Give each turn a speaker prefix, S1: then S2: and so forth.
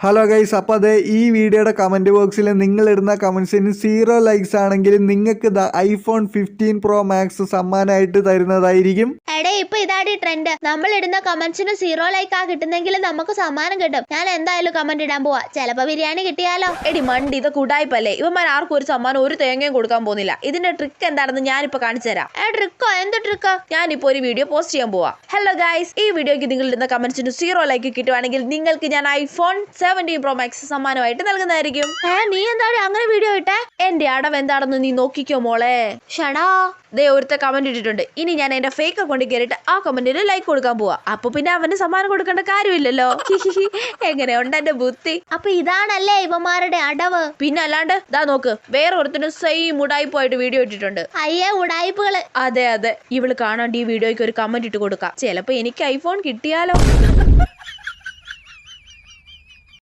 S1: Hello guys, അപ്പോൾ അതെ ഈ വീഡിയോയുടെ കമൻറ്റ് ബോക്സിൽ നിങ്ങളിടുന്ന കമൻസിന് 0 ലൈക്സ് ആണെങ്കിൽ നിങ്ങൾക്ക് ഐഫോൺ 15 Pro Max സമ്മാനമായിട്ട് തരുന്നതായിരിക്കും.
S2: എടേ ഇപ്പൊ ഇതാടി ട്രെൻഡ്. നമ്മൾ ഇടുന്ന കമന്റ്സിന് 0 ലൈക്ക് കിട്ടുന്നെങ്കിൽ നമുക്ക് സമ്മാനം കിട്ടും. ഞാൻ എന്തായാലും കമന്റ് ഇടാൻ പോവാ. ചിലപ്പോ ബിരിയാണി കിട്ടിയാലോ.
S3: എടി മണ്ടി, ഇത് കൂടായ്പല്ലേ. ഇവന്മാർ ആർക്കും ഒരു സമ്മാനം ഒരു തേങ്ങയും കൊടുക്കാൻ പോകുന്നില്ല. ഇതിന്റെ ട്രിക്ക് എന്താണെന്ന് ഞാനിപ്പോ കാണിച്ചു തരാം.
S2: ട്രിക്കോ? എന്ത് ട്രിക്ക്?
S3: ഞാനിപ്പോ ഒരു വീഡിയോ പോസ്റ്റ് ചെയ്യാൻ പോവാ. ഹലോ ഗൈസ്, ഈ വീഡിയോക്ക് നിങ്ങൾ ഇടുന്ന കമന്റ്സിന് 0 ലൈക്ക് കിട്ടുവാണെങ്കിൽ നിങ്ങൾക്ക് ഞാൻ ഐഫോൺ 17 Pro Max സമ്മാനമായിട്ട് നൽകുന്നതായിരിക്കും.
S2: നീ എന്താണ് അങ്ങനെ വീഡിയോ ഇട്ടേ?
S3: എന്റെ അടവ് എന്താണെന്ന് നീ നോക്കിക്കോ മോളെ.
S2: ഷടാ,
S3: ദേ ഒരുത്ത കമന്റ് ഇട്ടിട്ടുണ്ട്. ഇനി ഞാൻ എന്റെ ഫേക്ക് അക്കൗണ്ടിൽ കയറിയിട്ട് ആ കമന്റിന് ലൈക്ക് കൊടുക്കാൻ പോവാ. അപ്പൊ പിന്നെ അവന് സമ്മാനം കൊടുക്കേണ്ട കാര്യമില്ലല്ലോ. എങ്ങനെയുണ്ട് എന്റെ ബുദ്ധി?
S2: അപ്പൊ ഇതാണല്ലേ ഇവന്മാരുടെ അടവ്?
S3: പിന്നെ അല്ലാണ്ട് ദാ നോക്ക്, വേറെ ഒരുത്തിനും സെയിം ഉടായിപ്പായിട്ട് വീഡിയോ ഇട്ടിട്ടുണ്ട്.
S2: അയ്യേ ഉടായിപ്പുകള്.
S3: അതെ, ഇവള് കാണാണ്ട് ഈ വീഡിയോയ്ക്ക് ഒരു കമന്റ് ഇട്ട് കൊടുക്കാം. ചിലപ്പോ എനിക്ക് ഐഫോൺ കിട്ടിയാലോ.